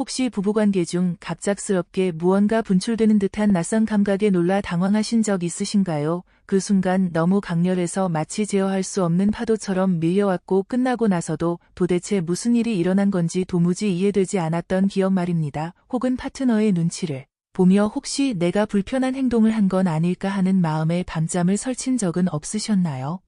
혹시 부부관계 중 갑작스럽게 무언가 분출되는 듯한 낯선 감각에 놀라 당황하신 적 있으신가요? 그 순간 너무 강렬해서 마치 제어할 수 없는 파도처럼 밀려왔고 끝나고 나서도 도대체 무슨 일이 일어난 건지 도무지 이해되지 않았던 기억 말입니다. 혹은 파트너의 눈치를 보며 혹시 내가 불편한 행동을 한 건 아닐까 하는 마음에 밤잠을 설친 적은 없으셨나요?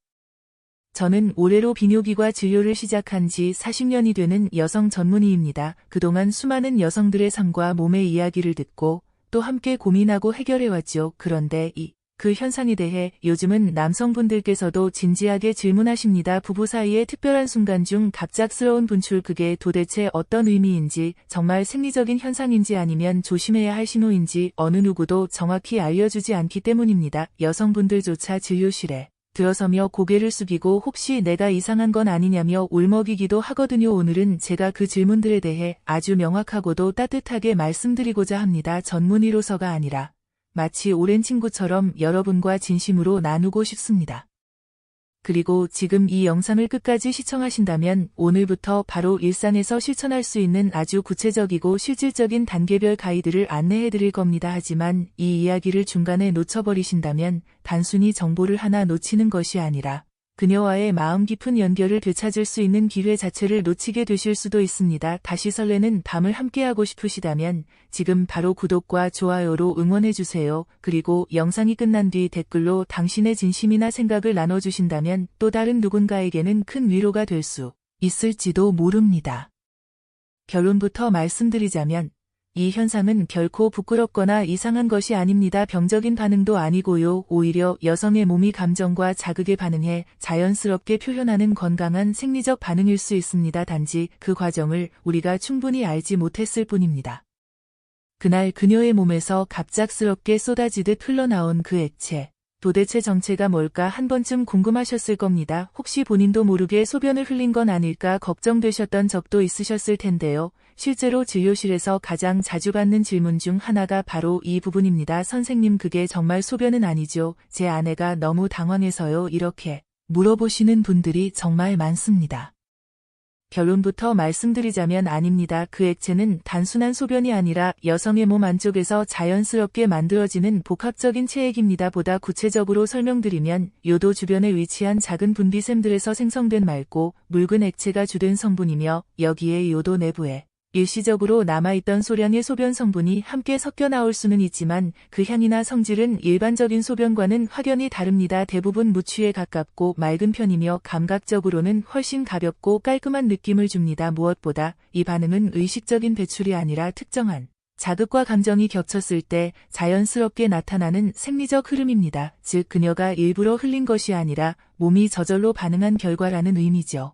저는 올해로 비뇨기과 진료를 시작한 지 40년이 되는 여성 전문의입니다. 그동안 수많은 여성들의 삶과 몸의 이야기를 듣고 또 함께 고민하고 해결해왔죠. 그런데 그 현상에 대해 요즘은 남성분들께서도 진지하게 질문하십니다. 부부 사이의 특별한 순간 중 갑작스러운 분출, 그게 도대체 어떤 의미인지, 정말 생리적인 현상인지 아니면 조심해야 할 신호인지 어느 누구도 정확히 알려주지 않기 때문입니다. 여성분들조차 진료실에 들어서며 고개를 숙이고 혹시 내가 이상한 건 아니냐며 울먹이기도 하거든요. 오늘은 제가 그 질문들에 대해 아주 명확하고도 따뜻하게 말씀드리고자 합니다. 전문의로서가 아니라 마치 오랜 친구처럼 여러분과 진심으로 나누고 싶습니다. 그리고 지금 이 영상을 끝까지 시청하신다면 오늘부터 바로 일상에서 실천할 수 있는 아주 구체적이고 실질적인 단계별 가이드를 안내해 드릴 겁니다. 하지만 이 이야기를 중간에 놓쳐버리신다면 단순히 정보를 하나 놓치는 것이 아니라 그녀와의 마음 깊은 연결을 되찾을 수 있는 기회 자체를 놓치게 되실 수도 있습니다. 다시 설레는 밤을 함께하고 싶으시다면 지금 바로 구독과 좋아요로 응원해주세요. 그리고 영상이 끝난 뒤 댓글로 당신의 진심이나 생각을 나눠주신다면 또 다른 누군가에게는 큰 위로가 될 수 있을지도 모릅니다. 결론부터 말씀드리자면 이 현상은 결코 부끄럽거나 이상한 것이 아닙니다. 병적인 반응도 아니고요. 오히려 여성의 몸이 감정과 자극에 반응해 자연스럽게 표현하는 건강한 생리적 반응일 수 있습니다. 단지 그 과정을 우리가 충분히 알지 못했을 뿐입니다. 그날 그녀의 몸에서 갑작스럽게 쏟아지듯 흘러나온 그 액체. 도대체 정체가 뭘까 한 번쯤 궁금하셨을 겁니다. 혹시 본인도 모르게 소변을 흘린 건 아닐까 걱정되셨던 적도 있으셨을 텐데요. 실제로 진료실에서 가장 자주 받는 질문 중 하나가 바로 이 부분입니다. 선생님, 그게 정말 소변은 아니죠? 제 아내가 너무 당황해서요. 이렇게 물어보시는 분들이 정말 많습니다. 결론부터 말씀드리자면 아닙니다. 그 액체는 단순한 소변이 아니라 여성의 몸 안쪽에서 자연스럽게 만들어지는 복합적인 체액입니다. 보다 구체적으로 설명드리면 요도 주변에 위치한 작은 분비샘들에서 생성된 맑고 묽은 액체가 주된 성분이며 여기에 요도 내부에 일시적으로 남아있던 소량의 소변 성분이 함께 섞여 나올 수는 있지만 그 향이나 성질은 일반적인 소변과는 확연히 다릅니다. 대부분 무취에 가깝고 맑은 편이며 감각적으로는 훨씬 가볍고 깔끔한 느낌을 줍니다. 무엇보다 이 반응은 의식적인 배출이 아니라 특정한 자극과 감정이 겹쳤을 때 자연스럽게 나타나는 생리적 흐름입니다. 즉 그녀가 일부러 흘린 것이 아니라 몸이 저절로 반응한 결과라는 의미죠.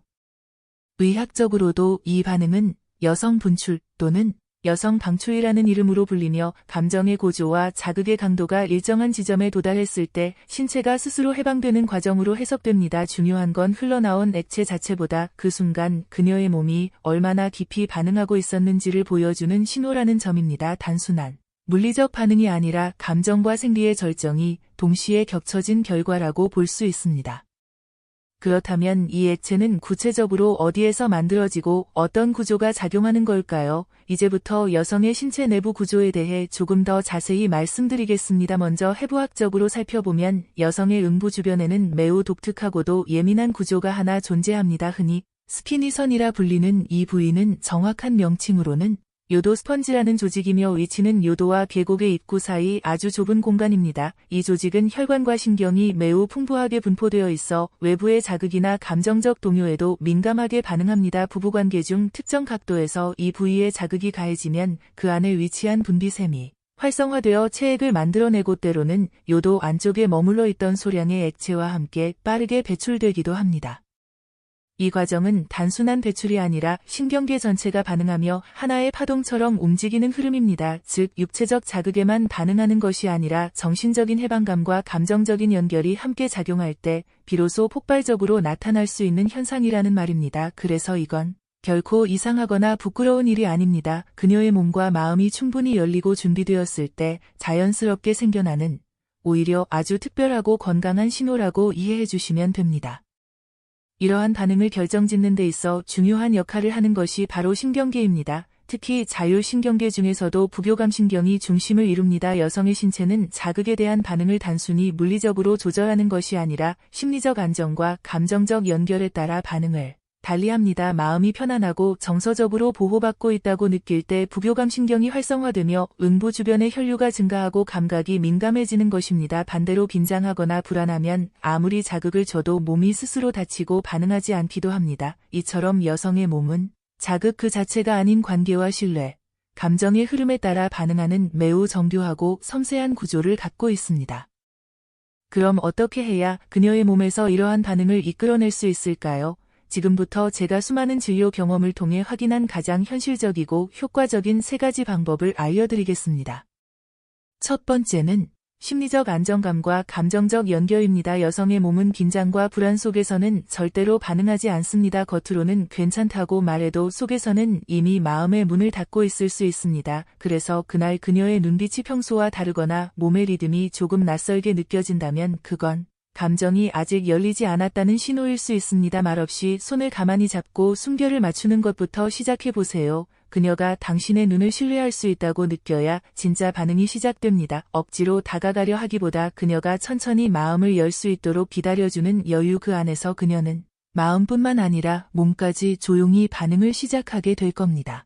의학적으로도 이 반응은 여성 분출 또는 여성 방출이라는 이름으로 불리며 감정의 고조와 자극의 강도가 일정한 지점에 도달했을 때 신체가 스스로 해방되는 과정으로 해석됩니다. 중요한 건 흘러나온 액체 자체보다 그 순간 그녀의 몸이 얼마나 깊이 반응하고 있었는지를 보여주는 신호라는 점입니다. 단순한 물리적 반응이 아니라 감정과 생리의 절정이 동시에 겹쳐진 결과라고 볼 수 있습니다. 그렇다면 이 액체는 구체적으로 어디에서 만들어지고 어떤 구조가 작용하는 걸까요? 이제부터 여성의 신체 내부 구조에 대해 조금 더 자세히 말씀드리겠습니다. 먼저 해부학적으로 살펴보면 여성의 음부 주변에는 매우 독특하고도 예민한 구조가 하나 존재합니다. 흔히 스키니선이라 불리는 이 부위는 정확한 명칭으로는 요도 스펀지라는 조직이며 위치는 요도와 계곡의 입구 사이 아주 좁은 공간입니다. 이 조직은 혈관과 신경이 매우 풍부하게 분포되어 있어 외부의 자극이나 감정적 동요에도 민감하게 반응합니다. 부부관계 중 특정 각도에서 이 부위에 자극이 가해지면 그 안에 위치한 분비샘이 활성화되어 체액을 만들어내고 때로는 요도 안쪽에 머물러 있던 소량의 액체와 함께 빠르게 배출되기도 합니다. 이 과정은 단순한 배출이 아니라 신경계 전체가 반응하며 하나의 파동처럼 움직이는 흐름입니다. 즉 육체적 자극에만 반응하는 것이 아니라 정신적인 해방감과 감정적인 연결이 함께 작용할 때 비로소 폭발적으로 나타날 수 있는 현상이라는 말입니다. 그래서 이건 결코 이상하거나 부끄러운 일이 아닙니다. 그녀의 몸과 마음이 충분히 열리고 준비되었을 때 자연스럽게 생겨나는 오히려 아주 특별하고 건강한 신호라고 이해해 주시면 됩니다. 이러한 반응을 결정짓는 데 있어 중요한 역할을 하는 것이 바로 신경계입니다. 특히 자율신경계 중에서도 부교감신경이 중심을 이룹니다. 여성의 신체는 자극에 대한 반응을 단순히 물리적으로 조절하는 것이 아니라 심리적 안정과 감정적 연결에 따라 반응을 달리합니다. 마음이 편안하고 정서적으로 보호받고 있다고 느낄 때 부교감신경이 활성화되며 음부 주변의 혈류가 증가하고 감각이 민감해지는 것입니다. 반대로 긴장하거나 불안하면 아무리 자극을 줘도 몸이 스스로 다치고 반응하지 않기도 합니다. 이처럼 여성의 몸은 자극 그 자체가 아닌 관계와 신뢰, 감정의 흐름에 따라 반응하는 매우 정교하고 섬세한 구조를 갖고 있습니다. 그럼 어떻게 해야 그녀의 몸에서 이러한 반응을 이끌어낼 수 있을까요? 지금부터 제가 수많은 진료 경험을 통해 확인한 가장 현실적이고 효과적인 3가지 방법을 알려드리겠습니다. 첫 번째는 심리적 안정감과 감정적 연결입니다. 여성의 몸은 긴장과 불안 속에서는 절대로 반응하지 않습니다. 겉으로는 괜찮다고 말해도 속에서는 이미 마음의 문을 닫고 있을 수 있습니다. 그래서 그날 그녀의 눈빛이 평소와 다르거나 몸의 리듬이 조금 낯설게 느껴진다면 그건 감정이 아직 열리지 않았다는 신호일 수 있습니다. 말없이 손을 가만히 잡고 숨결을 맞추는 것부터 시작해보세요. 그녀가 당신의 눈을 신뢰할 수 있다고 느껴야 진짜 반응이 시작됩니다. 억지로 다가가려 하기보다 그녀가 천천히 마음을 열 수 있도록 기다려주는 여유, 그 안에서 그녀는 마음뿐만 아니라 몸까지 조용히 반응을 시작하게 될 겁니다.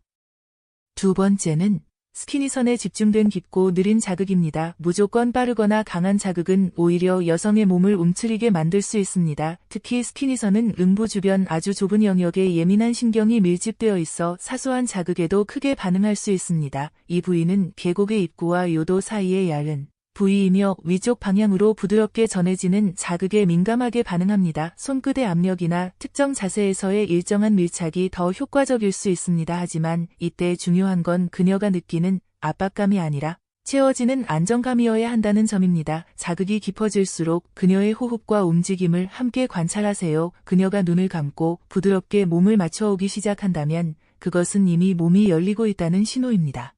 두 번째는 스키니선에 집중된 깊고 느린 자극입니다. 무조건 빠르거나 강한 자극은 오히려 여성의 몸을 움츠리게 만들 수 있습니다. 특히 스키니선은 음부 주변 아주 좁은 영역에 예민한 신경이 밀집되어 있어 사소한 자극에도 크게 반응할 수 있습니다. 이 부위는 계곡의 입구와 요도 사이의 얇은 부위이며 위쪽 방향으로 부드럽게 전해지는 자극에 민감하게 반응합니다. 손끝의 압력이나 특정 자세에서의 일정한 밀착이 더 효과적일 수 있습니다. 하지만 이때 중요한 건 그녀가 느끼는 압박감이 아니라 채워지는 안정감이어야 한다는 점입니다. 자극이 깊어질수록 그녀의 호흡과 움직임을 함께 관찰하세요. 그녀가 눈을 감고 부드럽게 몸을 맞춰오기 시작한다면 그것은 이미 몸이 열리고 있다는 신호입니다.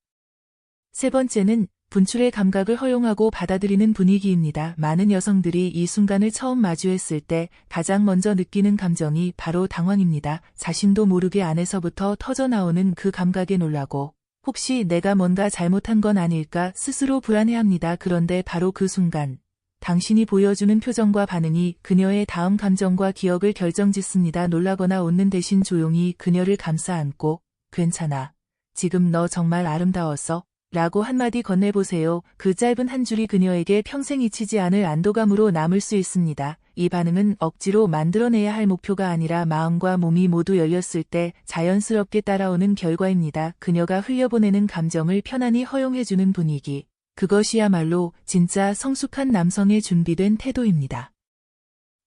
세 번째는 분출의 감각을 허용하고 받아들이는 분위기입니다. 많은 여성들이 이 순간을 처음 마주했을 때 가장 먼저 느끼는 감정이 바로 당황입니다. 자신도 모르게 안에서부터 터져나오는 그 감각에 놀라고 혹시 내가 뭔가 잘못한 건 아닐까 스스로 불안해합니다. 그런데 바로 그 순간 당신이 보여주는 표정과 반응이 그녀의 다음 감정과 기억을 결정짓습니다. 놀라거나 웃는 대신 조용히 그녀를 감싸 안고 괜찮아. 지금 너 정말 아름다웠어. 라고 한마디 건네보세요. 그 짧은 한 줄이 그녀에게 평생 잊히지 않을 안도감으로 남을 수 있습니다. 이 반응은 억지로 만들어내야 할 목표가 아니라 마음과 몸이 모두 열렸을 때 자연스럽게 따라오는 결과입니다. 그녀가 흘려보내는 감정을 편안히 허용해주는 분위기. 그것이야말로 진짜 성숙한 남성의 준비된 태도입니다.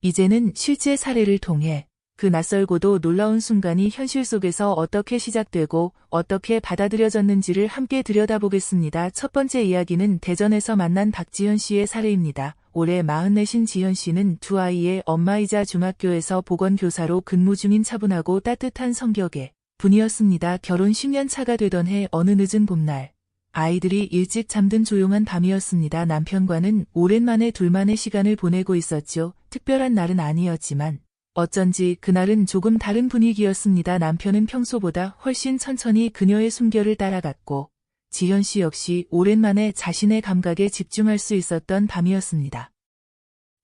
이제는 실제 사례를 통해 그 낯설고도 놀라운 순간이 현실 속에서 어떻게 시작되고 어떻게 받아들여졌는지를 함께 들여다보겠습니다. 첫 번째 이야기는 대전에서 만난 박지현 씨의 사례입니다. 올해 44신 지현 씨는 두 아이의 엄마이자 중학교에서 보건교사로 근무 중인 차분하고 따뜻한 성격의 분이었습니다. 결혼 10년 차가 되던 해 어느 늦은 봄날 아이들이 일찍 잠든 조용한 밤이었습니다. 남편과는 오랜만에 둘만의 시간을 보내고 있었죠. 특별한 날은 아니었지만 어쩐지 그날은 조금 다른 분위기였습니다. 남편은 평소보다 훨씬 천천히 그녀의 숨결을 따라갔고 지현 씨 역시 오랜만에 자신의 감각에 집중할 수 있었던 밤이었습니다.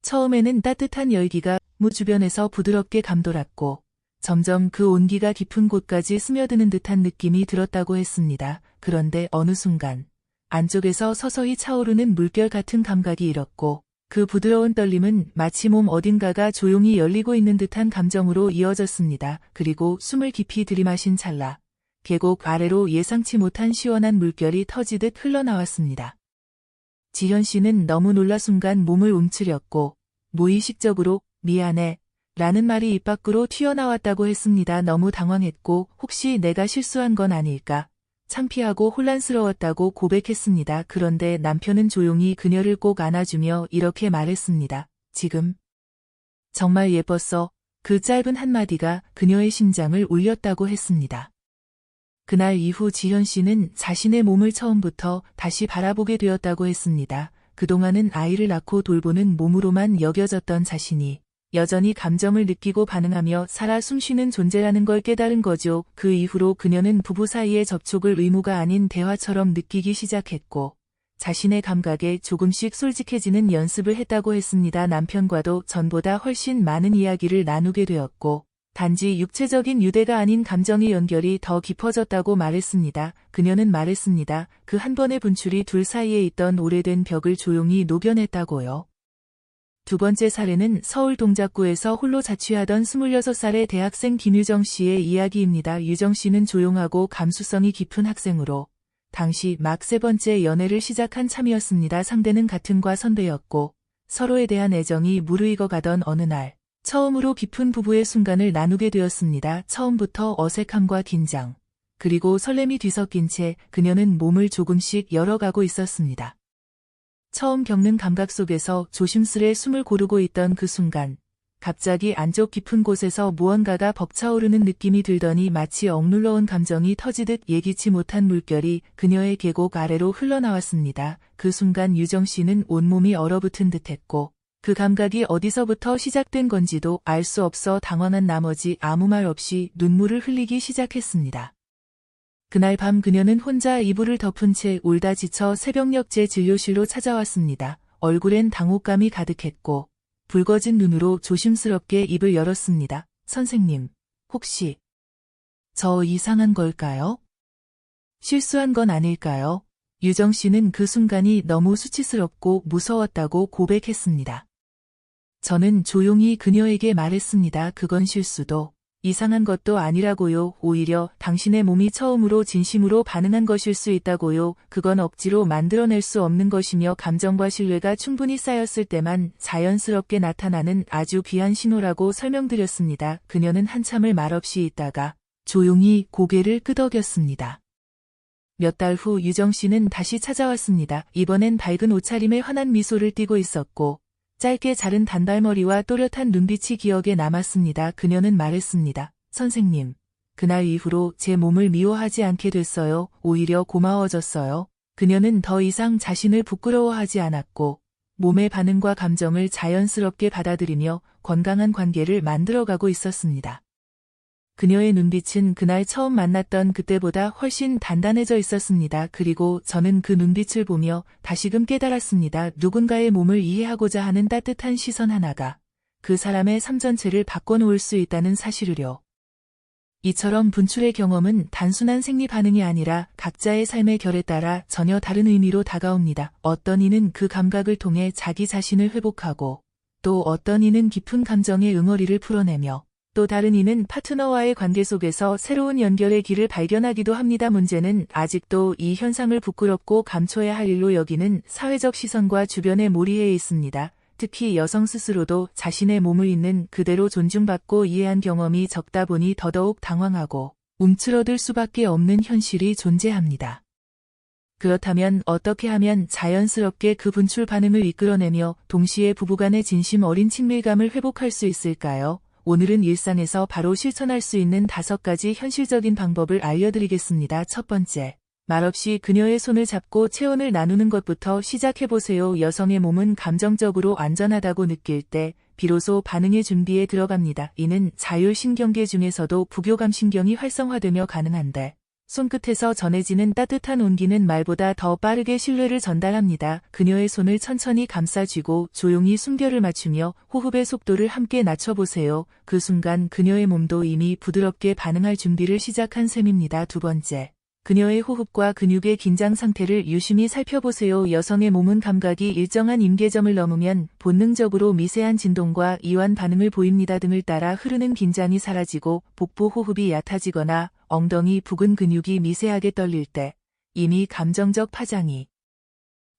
처음에는 따뜻한 열기가 무 주변에서 부드럽게 감돌았고 점점 그 온기가 깊은 곳까지 스며드는 듯한 느낌이 들었다고 했습니다. 그런데 어느 순간 안쪽에서 서서히 차오르는 물결 같은 감각이 일었고 그 부드러운 떨림은 마치 몸 어딘가가 조용히 열리고 있는 듯한 감정으로 이어졌습니다. 그리고 숨을 깊이 들이마신 찰나 계곡 아래로 예상치 못한 시원한 물결이 터지듯 흘러나왔습니다. 지현 씨는 너무 놀라 순간 몸을 움츠렸고 무의식적으로 미안해 라는 말이 입 밖으로 튀어나왔다고 했습니다. 너무 당황했고 혹시 내가 실수한 건 아닐까? 창피하고 혼란스러웠다고 고백했습니다. 그런데 남편은 조용히 그녀를 꼭 안아주며 이렇게 말했습니다. 지금 정말 예뻤어. 그 짧은 한마디가 그녀의 심장을 울렸다고 했습니다. 그날 이후 지현 씨는 자신의 몸을 처음부터 다시 바라보게 되었다고 했습니다. 그동안은 아이를 낳고 돌보는 몸으로만 여겨졌던 자신이 여전히 감정을 느끼고 반응하며 살아 숨쉬는 존재라는 걸 깨달은 거죠. 그 이후로 그녀는 부부 사이의 접촉을 의무가 아닌 대화처럼 느끼기 시작했고 자신의 감각에 조금씩 솔직해지는 연습을 했다고 했습니다. 남편과도 전보다 훨씬 많은 이야기를 나누게 되었고 단지 육체적인 유대가 아닌 감정의 연결이 더 깊어졌다고 말했습니다. 그녀는 말했습니다. 그 한 번의 분출이 둘 사이에 있던 오래된 벽을 조용히 녹여냈다고요. 두 번째 사례는 서울 동작구에서 홀로 자취하던 26살의 대학생 김유정 씨의 이야기입니다. 유정 씨는 조용하고 감수성이 깊은 학생으로 당시 막 세 번째 연애를 시작한 참이었습니다. 상대는 같은 과 선배였고 서로에 대한 애정이 무르익어 가던 어느 날 처음으로 깊은 부부의 순간을 나누게 되었습니다. 처음부터 어색함과 긴장, 그리고 설렘이 뒤섞인 채 그녀는 몸을 조금씩 열어가고 있었습니다. 처음 겪는 감각 속에서 조심스레 숨을 고르고 있던 그 순간 갑자기 안쪽 깊은 곳에서 무언가가 벅차오르는 느낌이 들더니 마치 억눌러온 감정이 터지듯 예기치 못한 물결이 그녀의 계곡 아래로 흘러나왔습니다. 그 순간 유정 씨는 온몸이 얼어붙은 듯했고 그 감각이 어디서부터 시작된 건지도 알 수 없어 당황한 나머지 아무 말 없이 눈물을 흘리기 시작했습니다. 그날 밤 그녀는 혼자 이불을 덮은 채 울다 지쳐 새벽녘제 진료실로 찾아왔습니다. 얼굴엔 당혹감이 가득했고 붉어진 눈으로 조심스럽게 입을 열었습니다. 선생님, 혹시 저 이상한 걸까요? 실수한 건 아닐까요? 유정 씨는 그 순간이 너무 수치스럽고 무서웠다고 고백했습니다. 저는 조용히 그녀에게 말했습니다. 그건 실수도 이상한 것도 아니라고요. 오히려 당신의 몸이 처음으로 진심으로 반응한 것일 수 있다고요. 그건 억지로 만들어낼 수 없는 것이며 감정과 신뢰가 충분히 쌓였을 때만 자연스럽게 나타나는 아주 귀한 신호라고 설명드렸습니다. 그녀는 한참을 말없이 있다가 조용히 고개를 끄덕였습니다. 몇 달 후 유정 씨는 다시 찾아왔습니다. 이번엔 밝은 옷차림에 환한 미소를 띠고 있었고 짧게 자른 단발머리와 또렷한 눈빛이 기억에 남았습니다. 그녀는 말했습니다. 선생님, 그날 이후로 제 몸을 미워하지 않게 됐어요. 오히려 고마워졌어요. 그녀는 더 이상 자신을 부끄러워하지 않았고 몸의 반응과 감정을 자연스럽게 받아들이며 건강한 관계를 만들어가고 있었습니다. 그녀의 눈빛은 그날 처음 만났던 그때보다 훨씬 단단해져 있었습니다. 그리고 저는 그 눈빛을 보며 다시금 깨달았습니다. 누군가의 몸을 이해하고자 하는 따뜻한 시선 하나가 그 사람의 삶 전체를 바꿔놓을 수 있다는 사실을요. 이처럼 분출의 경험은 단순한 생리 반응이 아니라 각자의 삶의 결에 따라 전혀 다른 의미로 다가옵니다. 어떤 이는 그 감각을 통해 자기 자신을 회복하고 또 어떤 이는 깊은 감정의 응어리를 풀어내며 또 다른 이는 파트너와의 관계 속에서 새로운 연결의 길을 발견하기도 합니다. 문제는 아직도 이 현상을 부끄럽고 감춰야 할 일로 여기는 사회적 시선과 주변의 몰이에 있습니다. 특히 여성 스스로도 자신의 몸을 있는 그대로 존중받고 이해한 경험이 적다 보니 더더욱 당황하고 움츠러들 수밖에 없는 현실이 존재합니다. 그렇다면 어떻게 하면 자연스럽게 그 분출 반응을 이끌어내며 동시에 부부간의 진심 어린 친밀감을 회복할 수 있을까요? 오늘은 일상에서 바로 실천할 수 있는 5가지 현실적인 방법을 알려드리겠습니다. 첫 번째, 말없이 그녀의 손을 잡고 체온을 나누는 것부터 시작해보세요. 여성의 몸은 감정적으로 안전하다고 느낄 때 비로소 반응의 준비에 들어갑니다. 이는 자율신경계 중에서도 부교감신경이 활성화되며 가능한데 손끝에서 전해지는 따뜻한 온기는 말보다 더 빠르게 신뢰를 전달합니다. 그녀의 손을 천천히 감싸쥐고 조용히 숨결을 맞추며 호흡의 속도를 함께 낮춰보세요. 그 순간 그녀의 몸도 이미 부드럽게 반응할 준비를 시작한 셈입니다. 두 번째, 그녀의 호흡과 근육의 긴장 상태를 유심히 살펴보세요. 여성의 몸은 감각이 일정한 임계점을 넘으면 본능적으로 미세한 진동과 이완 반응을 보입니다. 등을 따라 흐르는 긴장이 사라지고 복부 호흡이 얕아지거나 엉덩이 부근 근육이 미세하게 떨릴 때 이미 감정적 파장이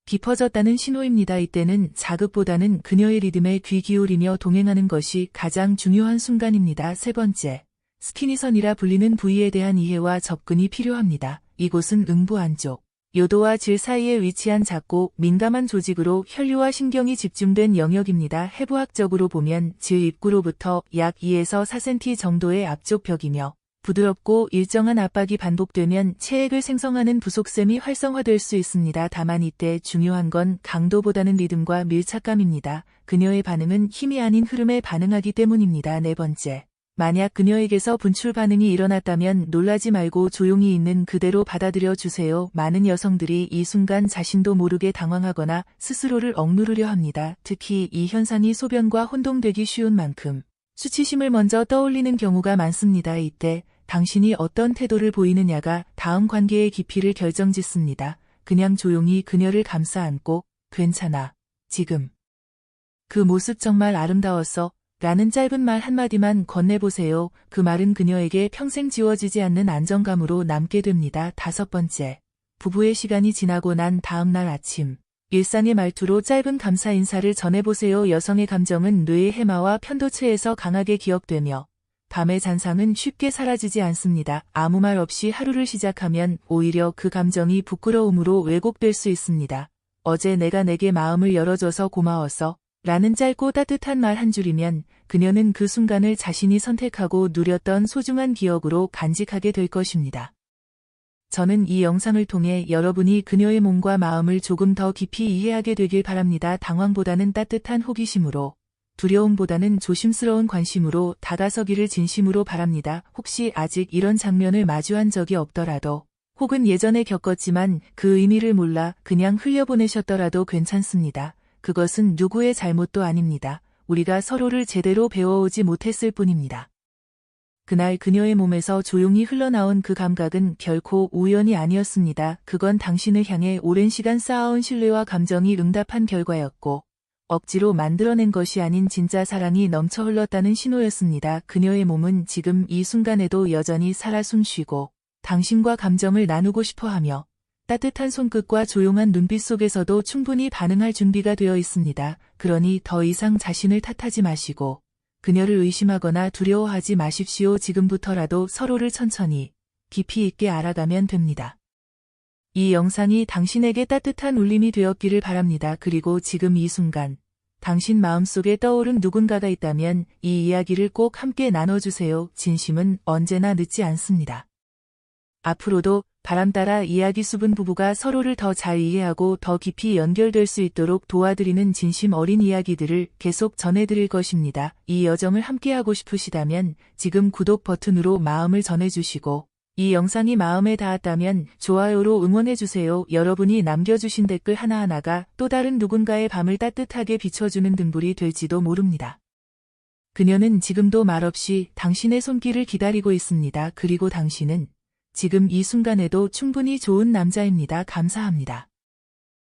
깊어졌다는 신호입니다. 이때는 자극보다는 그녀의 리듬에 귀 기울이며 동행하는 것이 가장 중요한 순간입니다. 세 번째, 스키니선이라 불리는 부위에 대한 이해와 접근이 필요합니다. 이곳은 응부 안쪽, 요도와 질 사이에 위치한 작고 민감한 조직으로 혈류와 신경이 집중된 영역입니다. 해부학적으로 보면 질 입구로부터 약 2에서 4cm 정도의 앞쪽 벽이며 부드럽고 일정한 압박이 반복되면 체액을 생성하는 부속샘이 활성화될 수 있습니다. 다만 이때 중요한 건 강도보다는 리듬과 밀착감입니다. 그녀의 반응은 힘이 아닌 흐름에 반응하기 때문입니다. 네 번째. 만약 그녀에게서 분출 반응이 일어났다면 놀라지 말고 조용히 있는 그대로 받아들여 주세요. 많은 여성들이 이 순간 자신도 모르게 당황하거나 스스로를 억누르려 합니다. 특히 이 현상이 소변과 혼동되기 쉬운 만큼 수치심을 먼저 떠올리는 경우가 많습니다. 이때 당신이 어떤 태도를 보이느냐가 다음 관계의 깊이를 결정짓습니다. 그냥 조용히 그녀를 감싸 안고 괜찮아. 지금 그 모습 정말 아름다웠어. 라는 짧은 말 한마디만 건네보세요. 그 말은 그녀에게 평생 지워지지 않는 안정감으로 남게 됩니다. 다섯 번째. 부부의 시간이 지나고 난 다음 날 아침. 일상의 말투로 짧은 감사 인사를 전해보세요. 여성의 감정은 뇌의 해마와 편도체에서 강하게 기억되며 밤의 잔상은 쉽게 사라지지 않습니다. 아무 말 없이 하루를 시작하면 오히려 그 감정이 부끄러움으로 왜곡될 수 있습니다. 어제 내가 내게 마음을 열어줘서 고마웠어. 라는 짧고 따뜻한 말 한 줄이면 그녀는 그 순간을 자신이 선택하고 누렸던 소중한 기억으로 간직하게 될 것입니다. 저는 이 영상을 통해 여러분이 그녀의 몸과 마음을 조금 더 깊이 이해하게 되길 바랍니다. 당황보다는 따뜻한 호기심으로, 두려움보다는 조심스러운 관심으로 다가서기를 진심으로 바랍니다. 혹시 아직 이런 장면을 마주한 적이 없더라도, 혹은 예전에 겪었지만 그 의미를 몰라 그냥 흘려보내셨더라도 괜찮습니다. 그것은 누구의 잘못도 아닙니다. 우리가 서로를 제대로 배워오지 못했을 뿐입니다. 그날 그녀의 몸에서 조용히 흘러나온 그 감각은 결코 우연이 아니었습니다. 그건 당신을 향해 오랜 시간 쌓아온 신뢰와 감정이 응답한 결과였고, 억지로 만들어낸 것이 아닌 진짜 사랑이 넘쳐 흘렀다는 신호였습니다. 그녀의 몸은 지금 이 순간에도 여전히 살아 숨쉬고, 당신과 감정을 나누고 싶어하며, 따뜻한 손끝과 조용한 눈빛 속에서도 충분히 반응할 준비가 되어 있습니다. 그러니 더 이상 자신을 탓하지 마시고 그녀를 의심하거나 두려워하지 마십시오. 지금부터라도 서로를 천천히 깊이 있게 알아가면 됩니다. 이 영상이 당신에게 따뜻한 울림이 되었기를 바랍니다. 그리고 지금 이 순간 당신 마음속에 떠오른 누군가가 있다면 이 이야기를 꼭 함께 나눠주세요. 진심은 언제나 늦지 않습니다. 앞으로도 바람따라 이야기 숲은 부부가 서로를 더 잘 이해하고 더 깊이 연결될 수 있도록 도와드리는 진심 어린 이야기들을 계속 전해드릴 것입니다. 이 여정을 함께하고 싶으시다면 지금 구독 버튼으로 마음을 전해주시고 이 영상이 마음에 닿았다면 좋아요로 응원해주세요. 여러분이 남겨주신 댓글 하나하나가 또 다른 누군가의 밤을 따뜻하게 비춰주는 등불이 될지도 모릅니다. 그녀는 지금도 말없이 당신의 손길을 기다리고 있습니다. 그리고 당신은 지금 이 순간에도 충분히 좋은 남자입니다. 감사합니다.